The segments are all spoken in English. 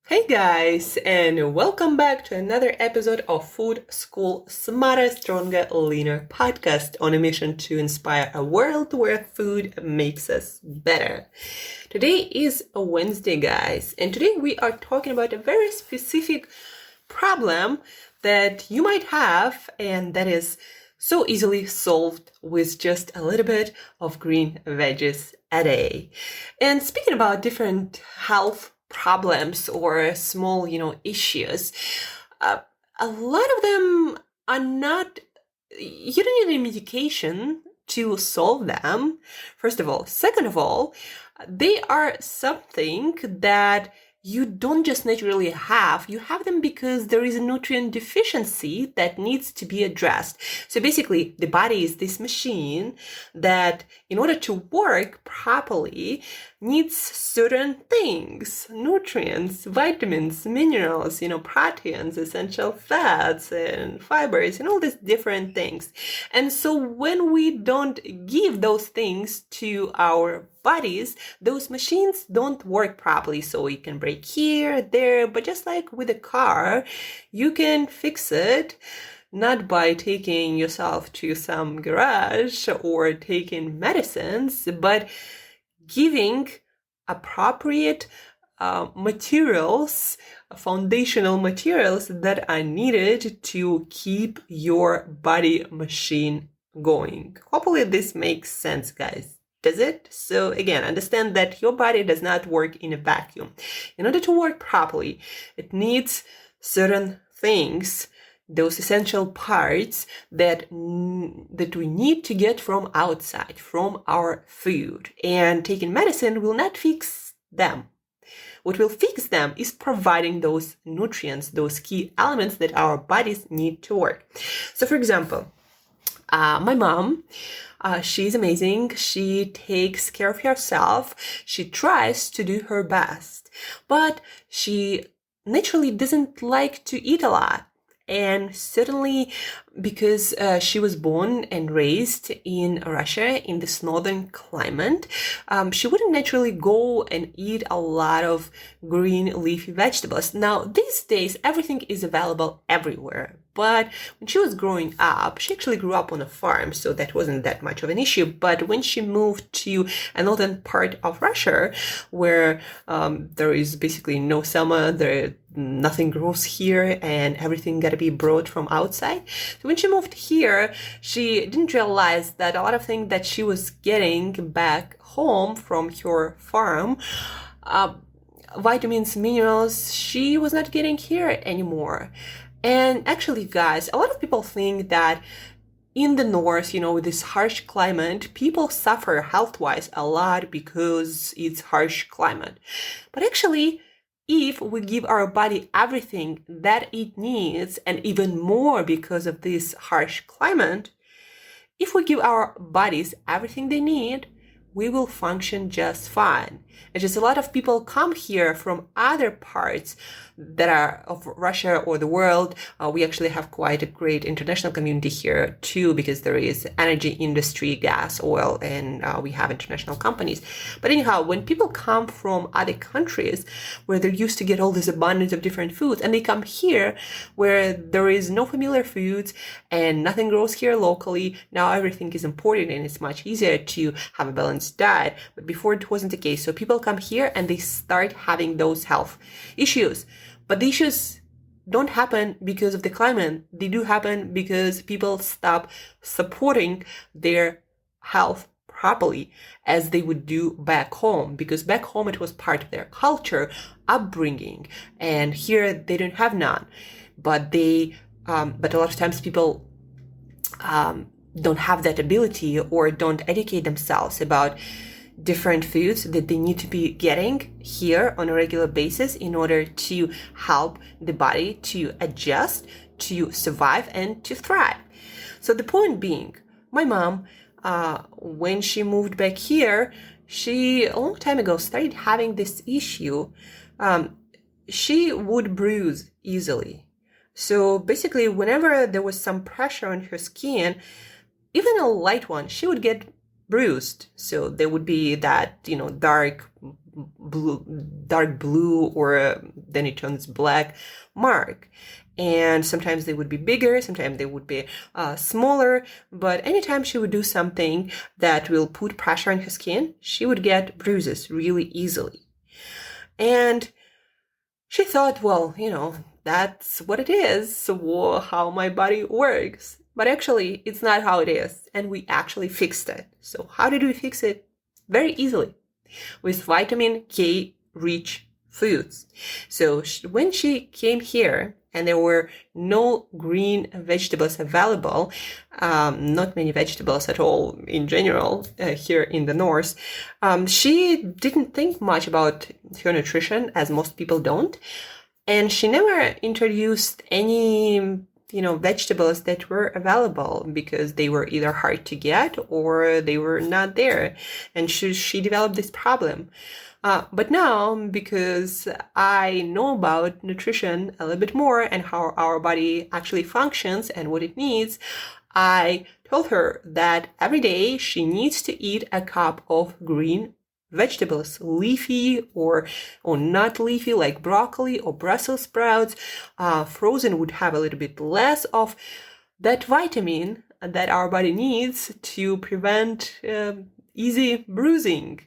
Hey guys, and welcome back to another episode of Food School Smarter, Stronger, Leaner podcast on a mission to inspire a world where food makes us better. Today is a Wednesday, guys, and today we are talking about a very specific problem that you might have, and that is so easily solved with just a little bit of green veggies a day. And speaking about different health problems or small, issues, a lot of them are not, you don't need any medication to solve them, first of all. Second of all, they are something that you don't just naturally have. You have them because there is a nutrient deficiency that needs to be addressed. So basically, the body is this machine that, in order to work properly, needs certain things, nutrients, vitamins, minerals, proteins, essential fats, and fibers, and all these different things. And so when we don't give those things to our bodies, those machines don't work properly. So you can break here, there, but just like with a car, you can fix it not by taking yourself to some garage or taking medicines, but giving appropriate materials, foundational materials that are needed to keep your body machine going. Hopefully this makes sense, guys. Does it? So again, understand that your body does not work in a vacuum. In order to work properly, it needs certain things, those essential parts that we need to get from outside, from our food. And taking medicine will not fix them. What will fix them is providing those nutrients, those key elements that our bodies need to work. So for example, my mom, she's amazing. She takes care of herself. She tries to do her best, but she naturally doesn't like to eat a lot. And certainly because she was born and raised in Russia in this northern climate, she wouldn't naturally go and eat a lot of green leafy vegetables. Now, these days, everything is available everywhere. But when she was growing up, she actually grew up on a farm, so that wasn't that much of an issue. But when she moved to a northern part of Russia, where there is basically no summer, nothing grows here, and everything got to be brought from outside. So when she moved here, she didn't realize that a lot of things that she was getting back home from her farm, vitamins, minerals, she was not getting here anymore. And actually, guys, a lot of people think that in the north, with this harsh climate, people suffer health-wise a lot because it's harsh climate. But actually, if we give our body everything that it needs, and even more because of this harsh climate, if we give our bodies everything they need, we will function just fine. And just a lot of people come here from other parts that are of Russia or the world. We actually have quite a great international community here too, because there is energy industry, gas, oil, and we have international companies. But anyhow, when people come from other countries where they're used to get all this abundance of different foods, and they come here where there is no familiar foods and nothing grows here locally, now everything is imported and it's much easier to have a balanced diet. But before it wasn't the case. So people come here and they start having those health issues. But the issues don't happen because of the climate. They do happen because people stop supporting their health properly as they would do back home. Because back home it was part of their culture, upbringing, and here they don't have none. But but a lot of times people don't have that ability or don't educate themselves about different foods that they need to be getting here on a regular basis in order to help the body to adjust, to survive, and to thrive. So the point being, my mom, when she moved back here, she, a long time ago, started having this issue. She would bruise easily. So basically, whenever there was some pressure on her skin, even a light one, she would get bruised. So there would be that, dark dark blue or then it turns black mark. And sometimes they would be bigger, sometimes they would be smaller, but anytime she would do something that will put pressure on her skin, she would get bruises really easily. And she thought, well, that's what it is, how my body works. But actually, it's not how it is, and we actually fixed it. So how did we fix it? Very easily, with vitamin K rich foods. So when she came here and there were no green vegetables available, not many vegetables at all in general here in the north, she didn't think much about her nutrition, as most people don't. And she never introduced any vegetables that were available because they were either hard to get or they were not there. And she developed this problem. But now, because I know about nutrition a little bit more and how our body actually functions and what it needs, I told her that every day she needs to eat a cup of green vegetables, leafy or not leafy, like broccoli or Brussels sprouts. Frozen would have a little bit less of that vitamin that our body needs to prevent easy bruising.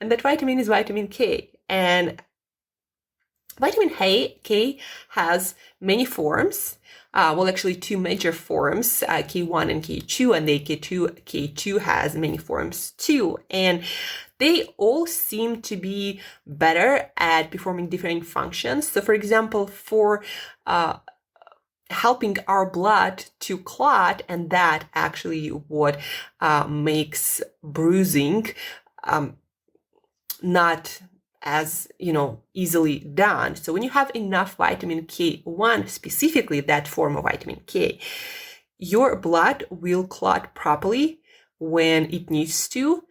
And that vitamin is vitamin K. And vitamin K has many forms. Actually, two major forms, K1 and K2, and the K2 has many forms too. And they all seem to be better at performing different functions. So, for example, for helping our blood to clot, and that actually what makes bruising not as easily done. So when you have enough vitamin K1, specifically that form of vitamin K, your blood will clot properly when it needs to,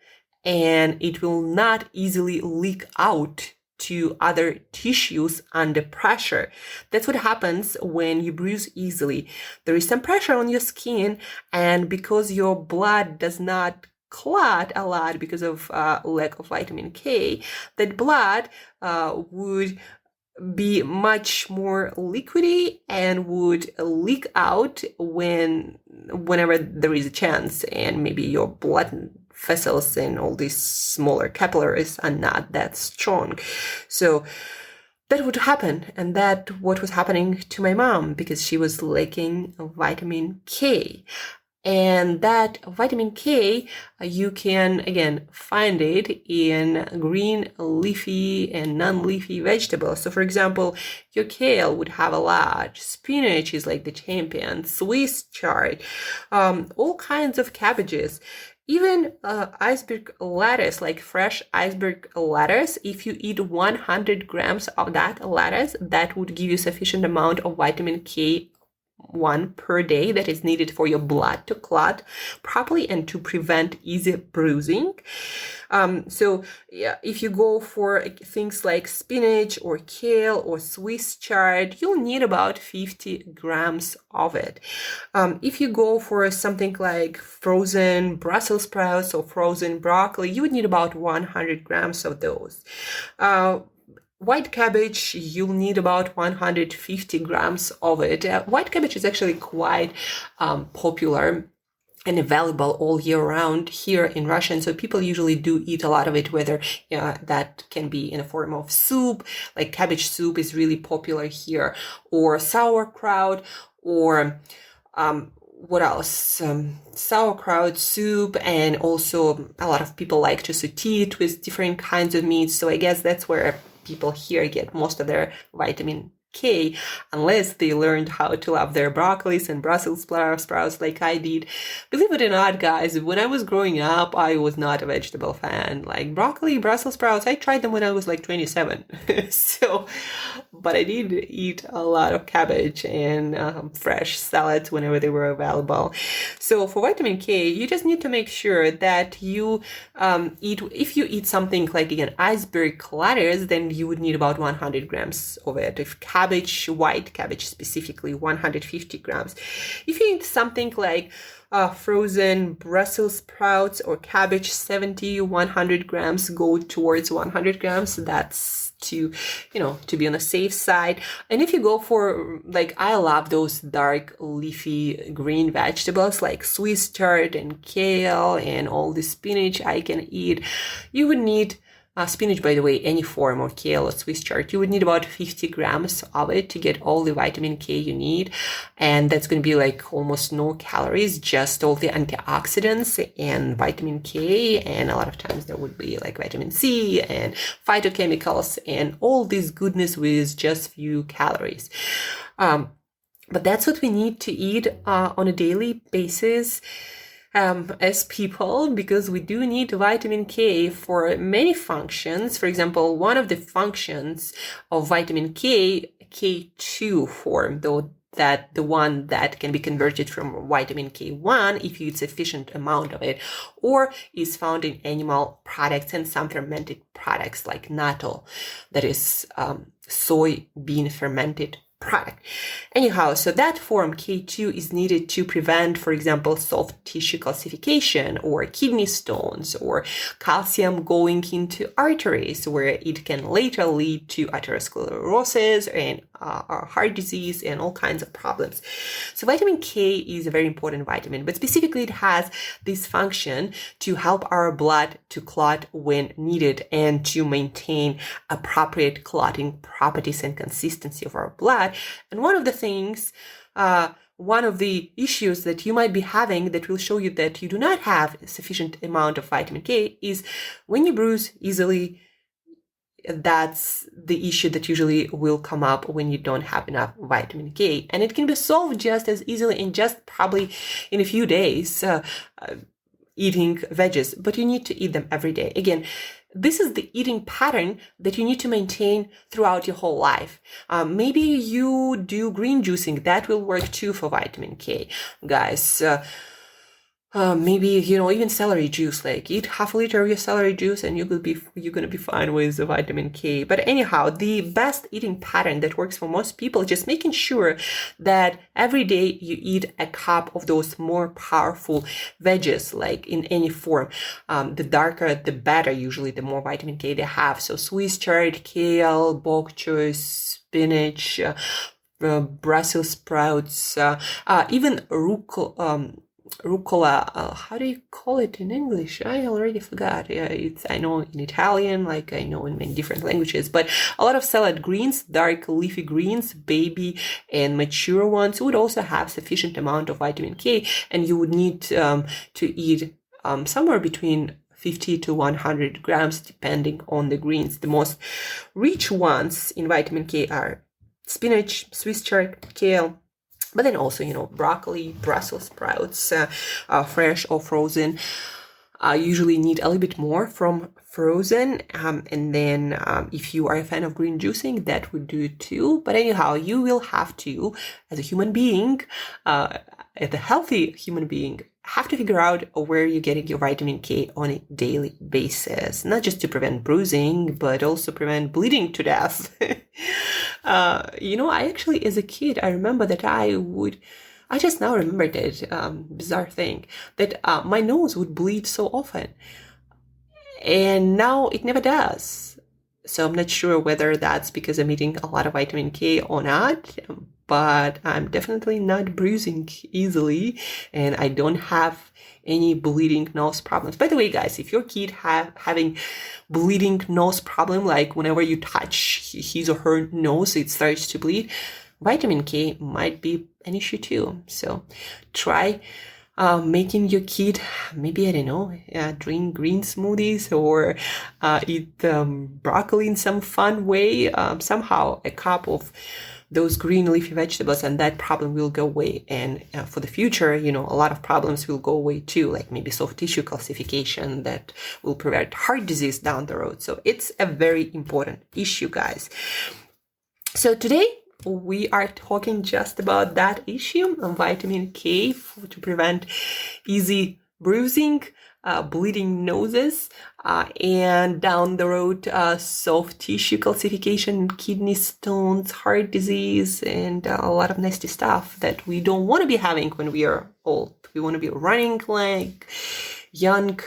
and it will not easily leak out to other tissues under pressure. That's what happens when you bruise easily. There is some pressure on your skin, and because your blood does not clot a lot because of lack of vitamin K, that blood would be much more liquidy and would leak out whenever there is a chance, and maybe your blood vessels and all these smaller capillaries are not that strong. So that would happen, and that what was happening to my mom because she was lacking vitamin K. And that vitamin K, you can, again, find it in green, leafy, and non-leafy vegetables. So, for example, your kale would have a lot. Spinach is like the champion. Swiss chard, all kinds of cabbages. Even iceberg lettuce, like fresh iceberg lettuce, if you eat 100 grams of that lettuce, that would give you sufficient amount of vitamin K1 per day that is needed for your blood to clot properly and to prevent easy bruising. So if you go for things like spinach or kale or Swiss chard, you'll need about 50 grams of it. If you go for something like frozen Brussels sprouts or frozen broccoli, you would need about 100 grams of those. White cabbage, you'll need about 150 grams of it. White cabbage is actually quite popular and available all year round here in Russia. And so people usually do eat a lot of it, whether that can be in a form of soup, like cabbage soup is really popular here, or sauerkraut, or what else? Sauerkraut soup, and also a lot of people like to saute it with different kinds of meats. So I guess that's where people here get most of their vitamin K, unless they learned how to love their broccolis and Brussels sprouts like I did. Believe it or not, guys, when I was growing up, I was not a vegetable fan. Like broccoli, Brussels sprouts, I tried them when I was like 27. So but I did eat a lot of cabbage and fresh salads whenever they were available. So for vitamin K, you just need to make sure that you if you eat something like, again, iceberg lettuce, then you would need about 100 grams of it. If cabbage, white cabbage specifically, 150 grams. If you eat something like frozen Brussels sprouts or cabbage, 70, 100 grams, go towards 100 grams. That's to be on the safe side. And if you go for, like, I love those dark leafy green vegetables like Swiss chard and kale and all the spinach I can eat, you would need spinach, by the way, any form, or kale or Swiss chard, you would need about 50 grams of it to get all the vitamin K you need. And that's going to be like almost no calories, just all the antioxidants and vitamin K. And a lot of times there would be like vitamin C and phytochemicals and all this goodness with just few calories. But that's what we need to eat on a daily basis. As people, because we do need vitamin K for many functions. For example, one of the functions of vitamin K, K2 form, though that the one that can be converted from vitamin K1 if you eat sufficient amount of it, or is found in animal products and some fermented products like natto, that is soybean fermented product. Anyhow, so that form K2 is needed to prevent, for example, soft tissue calcification or kidney stones or calcium going into arteries, where it can later lead to atherosclerosis and heart disease and all kinds of problems. So vitamin K is a very important vitamin, but specifically it has this function to help our blood to clot when needed and to maintain appropriate clotting properties and consistency of our blood. And one of the things, one of the issues that you might be having that will show you that you do not have a sufficient amount of vitamin K is when you bruise easily. That's the issue that usually will come up when you don't have enough vitamin K. And it can be solved just as easily in just probably in a few days eating veggies, but you need to eat them every day. Again, this is the eating pattern that you need to maintain throughout your whole life. Maybe you do green juicing. That will work too for vitamin K, guys. Maybe, even celery juice, like eat half a liter of your celery juice and you're going to be fine with the vitamin K. But anyhow, the best eating pattern that works for most people is just making sure that every day you eat a cup of those more powerful veggies, like in any form. The darker, the better, usually the more vitamin K they have. So Swiss chard, kale, bok choy, spinach, Brussels sprouts, even rucola, how do you call it in English? I already forgot. I know in Italian, like I know in many different languages, but a lot of salad greens, dark leafy greens, baby and mature ones would also have sufficient amount of vitamin K, and you would need to eat somewhere between 50 to 100 grams, depending on the greens. The most rich ones in vitamin K are spinach, Swiss chard, kale, but then also, broccoli, Brussels sprouts, fresh or frozen. Usually need a little bit more from frozen. And then if you are a fan of green juicing, that would do it too. But anyhow, you will have to, as a human being, as a healthy human being, have to figure out where you're getting your vitamin K on a daily basis, not just to prevent bruising, but also prevent bleeding to death. I actually, as a kid, I remember that I just now remembered it, bizarre thing, that my nose would bleed so often. And now it never does. So I'm not sure whether that's because I'm eating a lot of vitamin K or not, but I'm definitely not bruising easily, and I don't have any bleeding nose problems. By the way, guys, if your kid having bleeding nose problem, like whenever you touch his or her nose, it starts to bleed, vitamin K might be an issue too. So try making your kid, maybe, I don't know, drink green smoothies or eat broccoli in some fun way, somehow a cup of those green leafy vegetables, and that problem will go away. And for the future, a lot of problems will go away too, like maybe soft tissue calcification that will prevent heart disease down the road. So it's a very important issue, guys. So today we are talking just about that issue of vitamin K to prevent easy bruising, bleeding noses, and down the road, soft tissue calcification, kidney stones, heart disease, and a lot of nasty stuff that we don't want to be having when we are old. We want to be running like young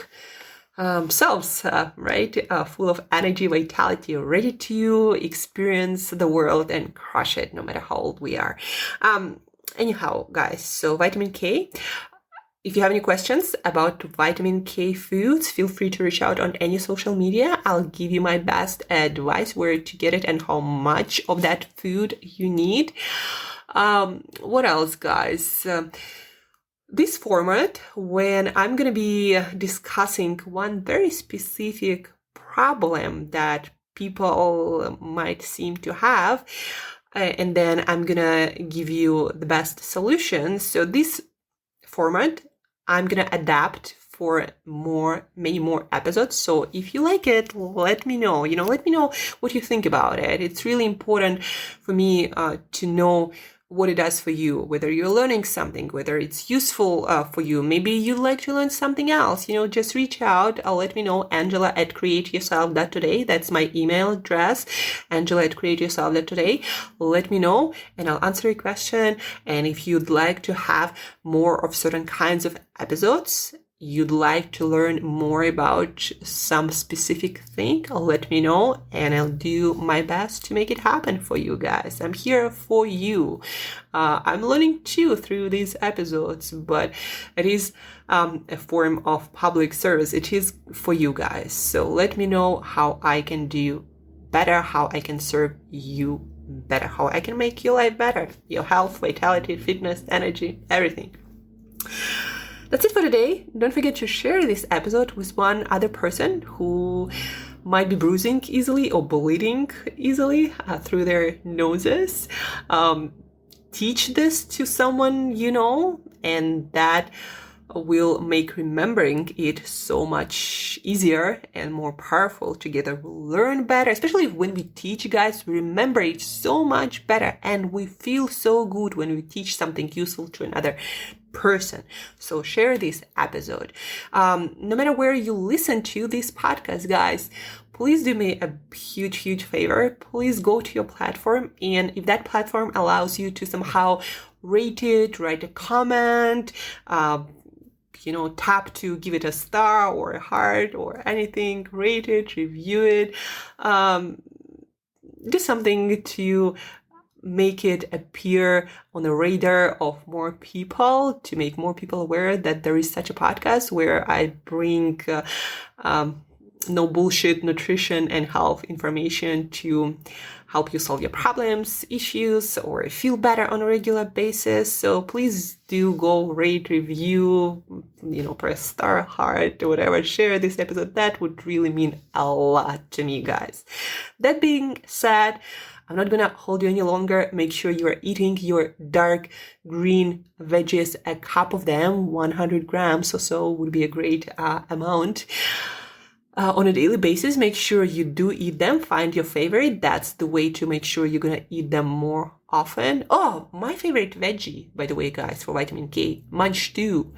selves, right? Full of energy, vitality, ready to experience the world and crush it no matter how old we are. Anyhow, guys, so vitamin K. If you have any questions about vitamin K foods, feel free to reach out on any social media. I'll give you my best advice where to get it and how much of that food you need. What else, guys? This format, when I'm going to be discussing one very specific problem that people might seem to have, and then I'm going to give you the best solutions. So this format, I'm going to adapt for many more episodes. So if you like it, let me know. Let me know what you think about it. It's really important for me to know what it does for you, whether you're learning something, whether it's useful for you. Maybe you'd like to learn something else. Just reach out. Let me know. Angela@createyourself.today. That's my email address. Angela@createyourself.today. Let me know and I'll answer your question. And if you'd like to have more of certain kinds of episodes, you'd like to learn more about some specific thing, let me know and I'll do my best to make it happen for you guys. I'm here for you. I'm learning too through these episodes, but it is a form of public service. It is for you guys. So let me know how I can do better, how I can serve you better, how I can make your life better, your health, vitality, fitness, energy, everything. That's it for today. Don't forget to share this episode with one other person who might be bruising easily or bleeding easily through their noses. Teach this to someone you know, and that will make remembering it so much easier and more powerful. Together we'll learn better, especially when we teach, guys. We remember it so much better and we feel so good when we teach something useful to another person. So share this episode. No matter where you listen to this podcast, guys, please do me a huge favor. Please go to your platform, and if that platform allows you to somehow rate it, write a comment, tap to give it a star or a heart or anything, rate it, review it, do something to make it appear on the radar of more people, to make more people aware that there is such a podcast where I bring no bullshit nutrition and health information to help you solve your problems, issues, or feel better on a regular basis. So please do go rate, review, press star, heart, or whatever. Share this episode. That would really mean a lot to me, guys. That being said, I'm not gonna hold you any longer. Make sure you are eating your dark green veggies, a cup of them, 100 grams or so would be a great amount. On a daily basis, make sure you do eat them. Find your favorite. That's the way to make sure you're gonna eat them more often. Oh, my favorite veggie, by the way, guys, for vitamin K, munch stew.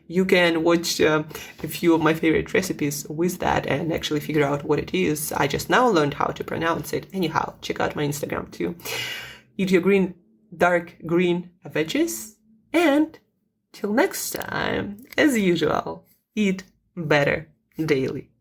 You can watch a few of my favorite recipes with that and actually figure out what it is. I just now learned how to pronounce it. Anyhow, check out my Instagram too. Eat your dark green veggies. And till next time, as usual, eat better daily.